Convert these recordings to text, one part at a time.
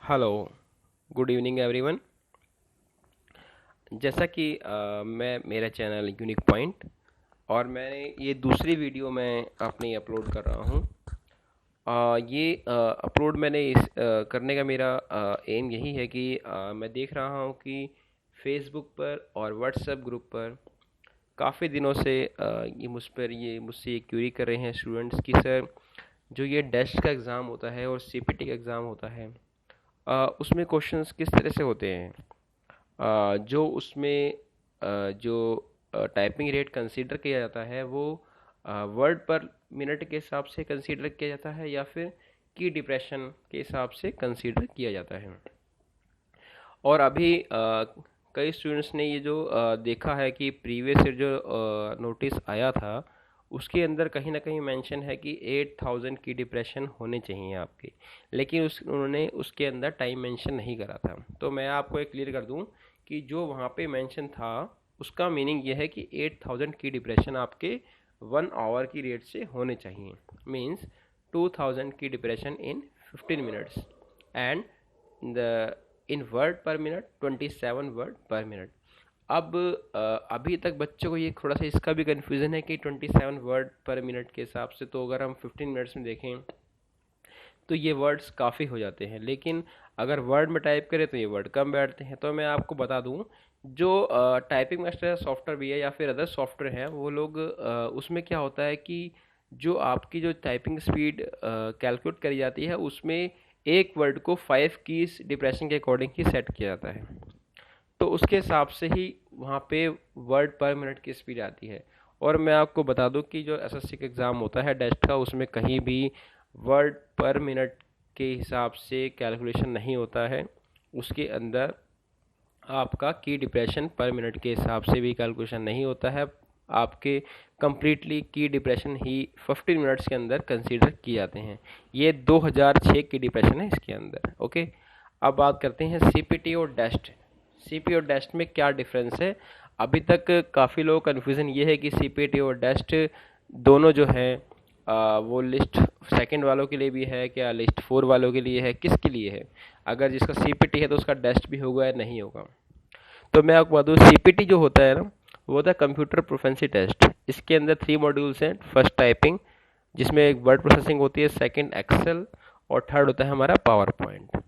Hello, good evening everyone. जैसा कि मैं मेरा चैनल यूनिक पॉइंट और मैंने ये दूसरी वीडियो मैं अपनी अपलोड कर रहा हूँ। ये अपलोड मैंने करने का मेरा एम यही है कि मैं देख रहा हूँ कि फेसबुक पर और व्हाट्सएप ग्रुप पर काफ़ी दिनों से ये मुझसे ये क्यूरी कर रहे हैं स्टूडेंट्स कि सर, जो ये डेस्ट का एग्ज़ाम होता है और सीपीटी का एग्ज़ाम होता है, उसमें क्वेश्चंस किस तरह से होते हैं। जो उसमें जो टाइपिंग रेट कंसीडर किया जाता है वो वर्ड पर मिनट के हिसाब से कंसीडर किया जाता है या फिर की डिप्रेशन के हिसाब से कंसीडर किया जाता है। और अभी कई स्टूडेंट्स ने ये जो देखा है कि प्रीवियस ईयर जो नोटिस आया था उसके अंदर कहीं ना कहीं मेंशन है कि 8000 की डिप्रेशन होने चाहिए आपके, लेकिन उन्होंने उसके अंदर टाइम मेंशन नहीं करा था। तो मैं आपको एक क्लियर कर दूं कि जो वहाँ पे मेंशन था उसका मीनिंग ये है कि 8000 की डिप्रेशन आपके 1 आवर की रेट से होने चाहिए। मीन्स 2000 की depression in 15 minutes and the in word per minute 27 word per minute. अब अभी तक बच्चों को ये थोड़ा सा इसका भी कन्फ्यूज़न है कि 27 वर्ड पर मिनट के हिसाब से, तो अगर हम 15 मिनट्स में देखें तो ये वर्ड्स काफ़ी हो जाते हैं, लेकिन अगर वर्ड में टाइप करें तो ये वर्ड कम बैठते हैं। तो मैं आपको बता दूं, जो टाइपिंग मास्टर सॉफ्टवेयर भी है या फिर अदर सॉफ्टवेयर हैं वो लोग उसमें क्या होता है कि जो आपकी जो टाइपिंग स्पीड कैलकुलेट करी जाती है उसमें एक वर्ड को 5 कीज डिप्रेशन के अकॉर्डिंग ही सेट किया जाता है। तो उसके हिसाब से ही वहाँ पे वर्ड पर मिनट की स्पीड आती है। और मैं आपको बता दूं कि जो एसएससी का एग्ज़ाम होता है डेस्ट का, उसमें कहीं भी वर्ड पर मिनट के हिसाब से कैलकुलेशन नहीं होता है। उसके अंदर आपका की डिप्रेशन पर मिनट के हिसाब से भी कैलकुलेशन नहीं होता है। आपके कंप्लीटली की डिप्रेशन ही 15 मिनट्स के अंदर कंसीडर किए जाते हैं। ये 2006 की डिप्रेशन है इसके अंदर। ओके, अब बात करते हैं सीपीटी और डेस्ट। सीपीटी और डेस्ट में क्या डिफरेंस है। अभी तक काफ़ी लोग कन्फ्यूज़न ये है कि सीपीटी और डेस्ट दोनों जो हैं वो लिस्ट सेकंड वालों के लिए भी है क्या, लिस्ट 4 वालों के लिए है, किसके लिए है। अगर जिसका सीपीटी है तो उसका डेस्ट भी होगा या नहीं होगा। तो मैं आपको बता दूँ, सीपीटी जो होता है ना वो होता है कंप्यूटर प्रोफेंसी टेस्ट। इसके अंदर 3 मॉड्यूल्स हैं। फर्स्ट टाइपिंग जिसमें एक वर्ड प्रोसेसिंग होती है, सेकंड एक्सेल और थर्ड होता है हमारा पावर पॉइंट,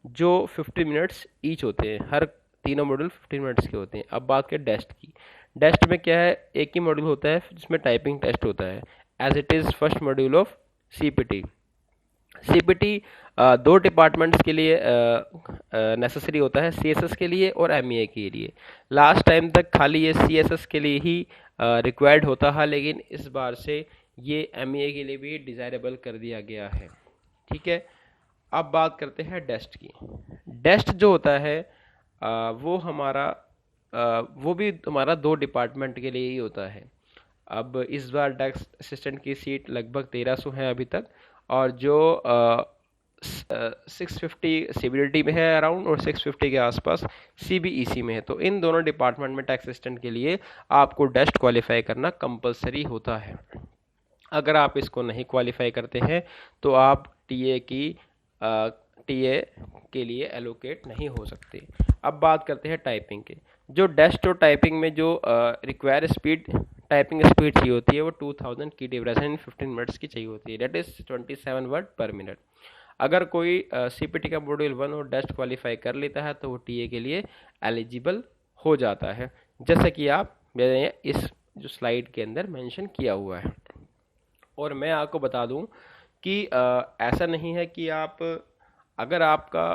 जो 50 मिनट्स ईच होते हैं। हर तीनों मॉड्यूल 15 मिनट्स के होते हैं। अब बात करें डेस्ट की। डेस्ट में क्या है, एक ही मॉड्यूल होता है जिसमें टाइपिंग टेस्ट होता है, as it is first module of CPT. CPT दो डिपार्टमेंट्स के लिए नेसेसरी होता है, सीएसएस के लिए और एमईए के लिए। लास्ट टाइम तक खाली ये सीएसएस के लिए ही रिक्वायर्ड होता है, लेकिन इस बार से ये एमईए के लिए भी डिज़ायरेबल कर दिया गया है। ठीक है, अब बात करते हैं डेस्ट की। डेस्ट जो होता है वो हमारा वो भी हमारा 2 डिपार्टमेंट के लिए ही होता है। अब इस बार डेस्क असिस्टेंट की सीट लगभग 1300 है अभी तक, और जो 650 सीबीडीटी में है अराउंड और 650 के आसपास सीबीईसी में है। तो इन दोनों डिपार्टमेंट में टैक्स असिस्टेंट के लिए आपको डेस्ट क्वालिफाई करना कंपलसरी होता है। अगर आप इसको नहीं क्वालिफाई करते हैं तो आप टीए के लिए एलोकेट नहीं हो सकते। अब बात करते हैं टाइपिंग के। जो डेस्ट और टाइपिंग में जो रिक्वायर स्पीड, टाइपिंग स्पीड चाहिए होती है वो 2000 की ड्यूरेशन इन 15 मिनट्स की चाहिए होती है, that is 27 word per minute. अगर कोई सीपीटी का मॉड्यूल 1 और डेस्ट क्वालिफाई कर लेता है तो वो टीए के लिए एलिजिबल हो जाता है, जैसा कि आप मैंने इस जो स्लाइड के अंदर मेंशन किया हुआ है। और मैं आपको बता दूं कि ऐसा नहीं है कि आप, अगर आपका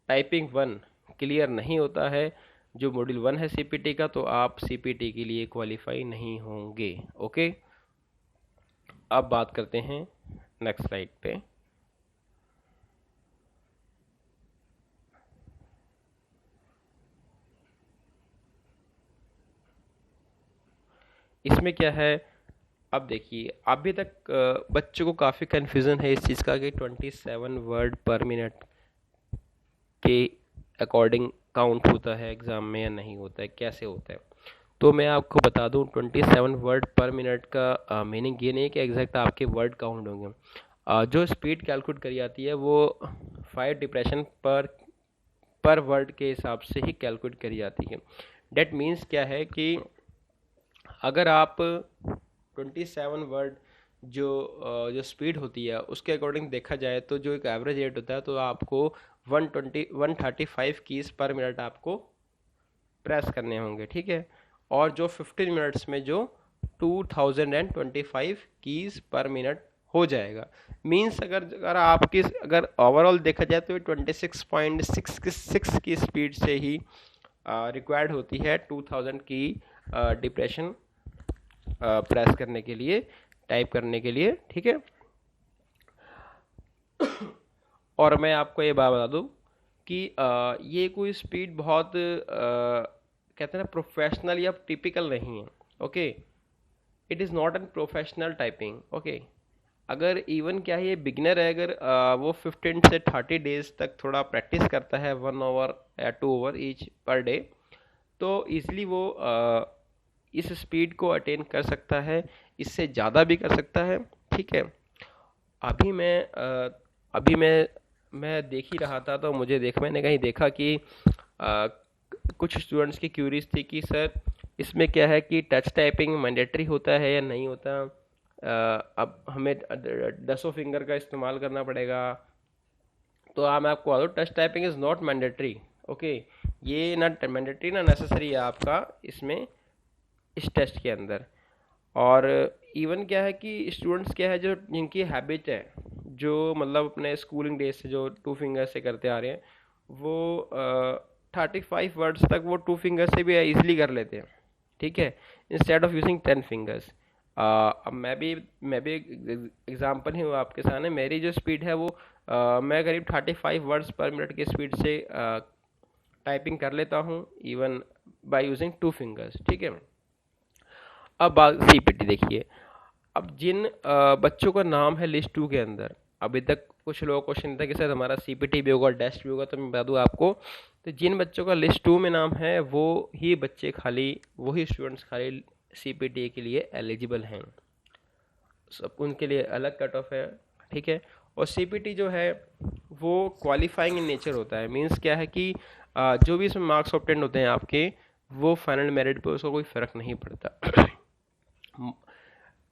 टाइपिंग 1 क्लियर नहीं होता है, जो मॉड्यूल 1 है सीपीटी का, तो आप सीपीटी के लिए क्वालिफाई नहीं होंगे। ओके, अब बात करते हैं नेक्स्ट स्लाइड पे। इसमें क्या है, अब देखिए अभी तक बच्चों को काफ़ी कन्फ्यूज़न है इस चीज़ का कि 27 वर्ड पर मिनट के अकॉर्डिंग काउंट होता है एग्ज़ाम में या नहीं होता है, कैसे होता है। तो मैं आपको बता दूं 27 वर्ड पर मिनट का मीनिंग ये नहीं है कि एग्जैक्ट आपके वर्ड काउंट होंगे। जो स्पीड कैलकुलेट करी जाती है वो 5 डिप्रेशन पर वर्ड के हिसाब से ही कैलकुलेट करी जाती है। डेट मीन्स क्या है कि अगर आप 27 वर्ड जो स्पीड होती है उसके अकॉर्डिंग देखा जाए तो जो एक एवरेज रेट होता है तो आपको 135 कीज़ पर मिनट आपको प्रेस करने होंगे, ठीक है। और जो 15 मिनट्स में जो 2025 कीज़ पर मिनट हो जाएगा। मीन्स अगर ओवरऑल देखा जाए तो 26.66 की स्पीड से ही रिक्वायर्ड होती है 2000 की डिप्रेशन प्रेस करने के लिए, टाइप करने के लिए, ठीक है। और मैं आपको ये बात बता दूँ कि ये कोई स्पीड बहुत कहते हैं ना प्रोफेशनल या टिपिकल नहीं है, okay. It is not an professional typing, okay. अगर इवन क्या है ये बिगिनर है, अगर वो 15 से 30 डेज तक थोड़ा प्रैक्टिस करता है 1 आवर या 2 आवर ईच पर डे, तो ईज़िली वो इस स्पीड को अटेन कर सकता है, इससे ज़्यादा भी कर सकता है, ठीक है। अभी मैं देख ही रहा था तो मैंने कहीं देखा कि कुछ स्टूडेंट्स की क्यूरीज थी कि सर इसमें क्या है कि टच टाइपिंग मैंडेटरी होता है या नहीं होता। अब हमें 10 फिंगर का इस्तेमाल करना पड़ेगा। तो मैं आपको बता दूँ, touch typing is not mandatory, okay. ये ना मैंडेटरी ना नेसेसरी है आपका इसमें, इस टेस्ट के अंदर। और इवन क्या है कि स्टूडेंट्स क्या है जो जिनकी हैबिट है, जो मतलब अपने स्कूलिंग डेज से जो 2 फिंगर से करते आ रहे हैं, वो 35 वर्ड्स तक वो 2 फिंगर से भी ईजिली कर लेते हैं, ठीक है, इंस्टेड ऑफ यूजिंग 10 फिंगर्स। अब मैं भी एग्जांपल ही हूँ आपके सामने। मेरी जो स्पीड है वो मैं करीब 35 वर्ड्स पर मिनट की स्पीड से टाइपिंग कर लेता हूँ, इवन बाय यूजिंग 2 फिंगर्स, ठीक है। अब बात सीपीटी देखिए। अब जिन बच्चों का नाम है लिस्ट 2 के अंदर, अभी तक कुछ लोगों को क्वेश्चन था कि सर हमारा सीपीटी भी होगा, टेस्ट भी होगा, तो मैं बता दूँ आपको, तो जिन बच्चों का लिस्ट 2 में नाम है वही स्टूडेंट्स खाली सीपीटी के लिए एलिजिबल हैं। सब उनके लिए अलग कट ऑफ है, ठीक है। और सीपीटी जो है वो क्वालिफाइंग इन नेचर होता है। मींस क्या है कि जो भी इसमें मार्क्स ऑब्टेन होते हैं आपके, वो फाइनल मेरिट पे उसका कोई फ़र्क नहीं पड़ता।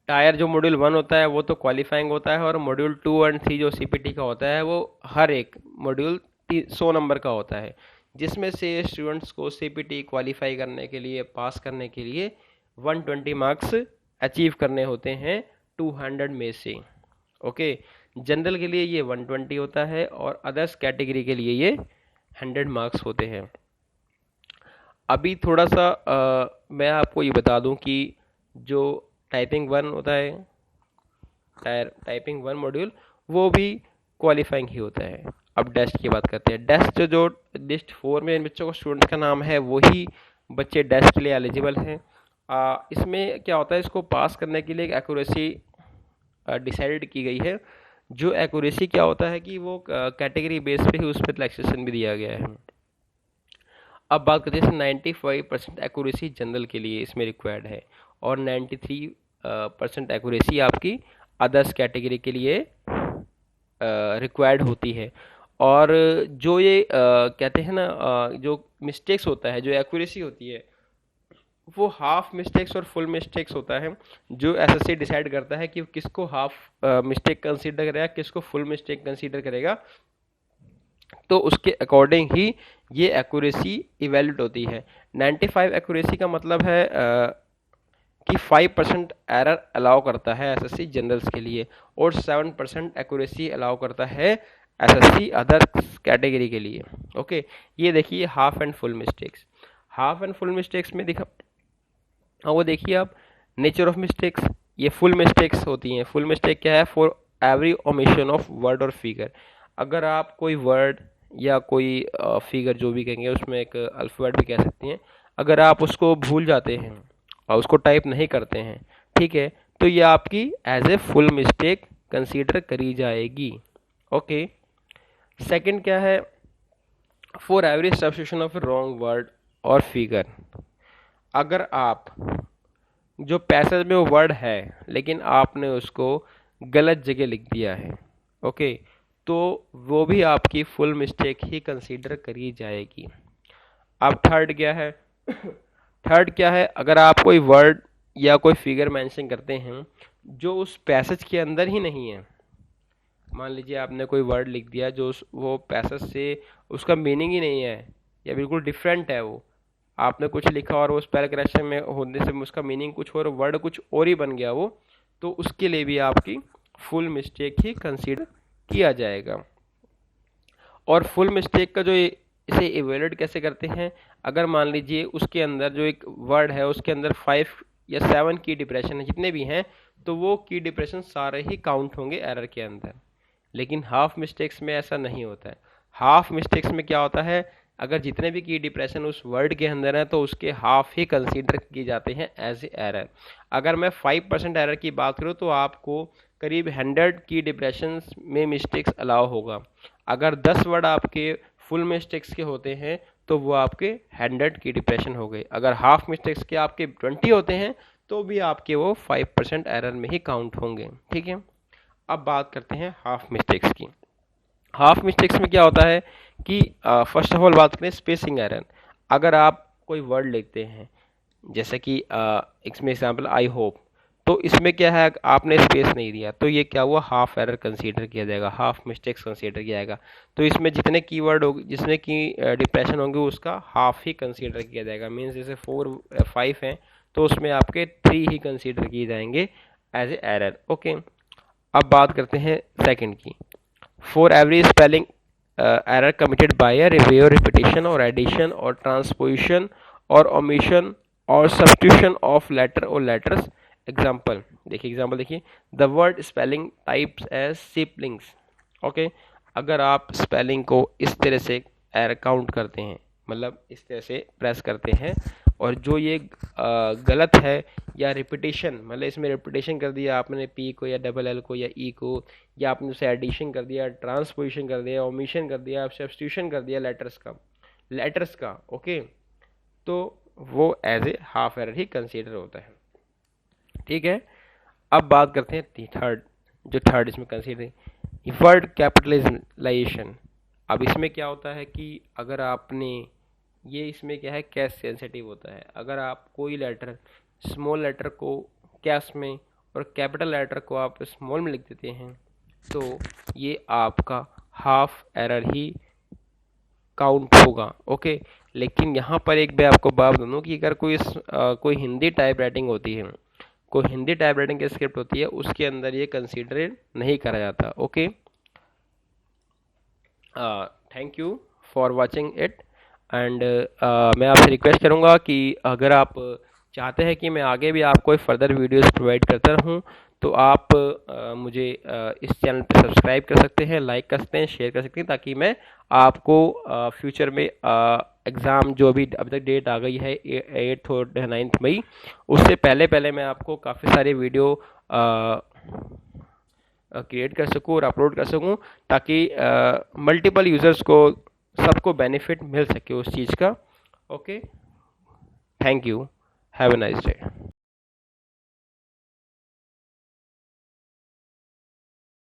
टायर जो मॉड्यूल 1 होता है वो तो क्वालिफाइंग होता है, और मॉड्यूल 2 और 3 जो सीपीटी का होता है वो हर एक मॉड्यूल 100 नंबर का होता है, जिसमें से स्टूडेंट्स को सीपीटी क्वालिफाई करने के लिए, पास करने के लिए 120 मार्क्स अचीव करने होते हैं 200 में से, ओके। जनरल के लिए ये 120 होता है और अदर्स कैटेगरी के लिए ये 100 मार्क्स होते हैं। अभी थोड़ा सा मैं आपको ये बता दूं कि जो टाइपिंग 1 होता है, टाइपिंग 1 मॉड्यूल, वो भी क्वालिफाइंग ही होता है। अब डेस्ट की बात करते हैं। डेस्ट जो लिस्ट 4 में इन बच्चों को स्टूडेंट्स का नाम है, वही बच्चे डेस्ट के लिए एलिजिबल हैं। इसमें क्या होता है, इसको पास करने के लिए एक एक्यूरेसी डिसाइडेड की गई है। जो एक्यूरेसी क्या होता है कि वो कैटेगरी बेस पे ही उस पर रिलैक्सेशन भी दिया गया है। अब बात करते हैं 95% एक्यूरेसी जनरल के लिए इसमें रिक्वायर्ड है, और 93% एक्यूरेसी आपकी अदर्स कैटेगरी के लिए रिक्वायर्ड होती है। और जो ये कहते हैं ना, जो मिस्टेक्स होता है, जो एक्यूरेसी होती है, वो हाफ मिस्टेक्स और फुल मिस्टेक्स होता है। जो एसएससी डिसाइड करता है कि किसको हाफ मिस्टेक कंसीडर करेगा, किसको फुल मिस्टेक कंसीडर करेगा, तो उसके अकॉर्डिंग ही ये एक्यूरेसी इवैल्यूएट होती है। 95 एक्यूरेसी का मतलब है कि 5% एरर अलाउ करता है एसएससी जनरल्स के लिए, और 7% एक्यूरेसी अलाउ करता है एसएससी अदर कैटेगरी के लिए, ओके। ये देखिए half and full mistakes. Half and full mistakes में वो देखिए आप, नेचर ऑफ मिस्टेक्स, ये फुल मिस्टेक्स होती हैं। फुल मिस्टेक क्या है, for every omission of word और फिगर। अगर आप कोई वर्ड या कोई फिगर जो भी कहेंगे, उसमें एक अल्फ़ाबेट भी कह सकते हैं, अगर आप उसको भूल जाते हैं और उसको टाइप नहीं करते हैं, ठीक है, तो ये आपकी as a full mistake consider करी जाएगी, ओके। सेकंड क्या है, for every substitution of wrong word और फिगर। अगर आप जो पैसेज में वो वर्ड है लेकिन आपने उसको गलत जगह लिख दिया है, ओके, तो वो भी आपकी फुल मिस्टेक ही कंसीडर करी जाएगी। अब थर्ड क्या है? थर्ड क्या है, अगर आप कोई वर्ड या कोई फिगर मेंशन करते हैं जो उस पैसेज के अंदर ही नहीं है। मान लीजिए आपने कोई वर्ड लिख दिया जो वो पैसेज से उसका मीनिंग ही नहीं है या बिल्कुल डिफरेंट है, वो आपने कुछ लिखा और वो स्पेल करेक्शन में होने से उसका मीनिंग कुछ और, वर्ड कुछ और ही बन गया वो, तो उसके लिए भी आपकी फुल मिस्टेक ही कंसीडर किया जाएगा। और फुल मिस्टेक का जो इसे इवेलुएट कैसे करते हैं, अगर मान लीजिए उसके अंदर जो एक वर्ड है उसके अंदर 5 या 7 की डिप्रेशन है, जितने भी हैं, तो वो की डिप्रेशन सारे ही काउंट होंगे एरर के अंदर। लेकिन हाफ मिस्टेक्स में ऐसा नहीं होता है। हाफ मिस्टेक्स में क्या होता है, अगर जितने भी की डिप्रेशन उस वर्ड के अंदर है तो उसके हाफ ही कंसीडर किए जाते हैं एज ए एरर। अगर मैं 5% एरर की बात करूँ तो आपको करीब 100 की डिप्रेशन में मिस्टेक्स अलाउ होगा। अगर 10 वर्ड आपके फुल मिस्टेक्स के होते हैं तो वो आपके 100 की डिप्रेशन हो गए। अगर हाफ मिस्टेक्स के आपके 20 होते हैं तो भी आपके वो 5% एरर में ही काउंट होंगे। ठीक है, अब बात करते हैं हाफ मिस्टेक्स की। हाफ मिस्टेक्स में क्या होता है कि फर्स्ट ऑफ ऑल बात करें स्पेसिंग एरर। अगर आप कोई वर्ड लिखते हैं, जैसे कि इसमें एग्जाम्पल आई होप, तो इसमें क्या है आपने स्पेस नहीं दिया, तो ये क्या हुआ, हाफ एरर कंसीडर किया जाएगा, हाफ मिस्टेक्स कंसीडर किया जाएगा। तो इसमें जितने कीवर्ड होंगे, जिसमें की डिप्रेशन होंगे, उसका हाफ ही कंसीडर किया जाएगा। मीन्स जैसे 4-5 हैं तो उसमें आपके 3 ही कंसीडर किए जाएंगे एज ए एरर। ओके, अब बात करते हैं सेकंड की। For every spelling error committed by a review, repetition और एडिशन और ट्रांसपोजिशन और ओमिशन और सब्स्टिट्यूशन ऑफ लेटर और लेटर्स। एग्जाम्पल देखिए, एग्जाम्पल देखिए, the word spelling types as siplings. Okay, अगर आप स्पेलिंग को इस तरह से एरर काउंट करते हैं, मतलब इस तरह से प्रेस करते हैं, और जो ये गलत है, या रिपीटेशन, मतलब इसमें रिपीटेशन कर दिया आपने पी को या डबल एल को या ई को, या आपने उसे एडिशन कर दिया, ट्रांसपोजिशन कर दिया, ओमिशन कर दिया, सब्स्टिट्यूशन कर दिया लेटर्स का ओके, तो वो एज ए हाफ एरर ही कंसीडर होता है। ठीक है, अब बात करते हैं थर्ड, जो थर्ड इसमें कंसीडर, वर्ड कैपिटलाइजेशन। अब इसमें क्या होता है कि अगर आपने, ये इसमें क्या है, कैश सेंसिटिव होता है। अगर आप कोई लेटर, स्मॉल लेटर को कैश में और कैपिटल लेटर को आप स्मॉल में लिख देते हैं, तो ये आपका हाफ एरर ही काउंट होगा। ओके, लेकिन यहाँ पर एक मैं आपको बात दूँ कि अगर कोई हिंदी टाइप राइटिंग होती है, कोई हिंदी टाइप राइटिंग की स्क्रिप्ट होती है, उसके अंदर ये कंसीडर नहीं करा जाता। Okay, thank you for watching it. And मैं आपसे रिक्वेस्ट करूँगा कि अगर आप चाहते हैं कि मैं आगे भी आपको फर्दर वीडियोस प्रोवाइड करता रहूँ, तो आप मुझे इस चैनल पर सब्सक्राइब कर सकते हैं, लाइक कर सकते हैं, शेयर कर सकते हैं, ताकि मैं आपको फ्यूचर में एग्ज़ाम जो अभी तक डेट आ गई है 8 और 9 मई, उससे पहले पहले मैं आपको काफ़ी सारे वीडियो क्रिएट कर सकूँ और अपलोड कर सकूँ, ताकि मल्टीपल यूज़र्स को, सबको बेनिफिट मिल सके उस चीज़ का। Okay, thank you, have a nice day.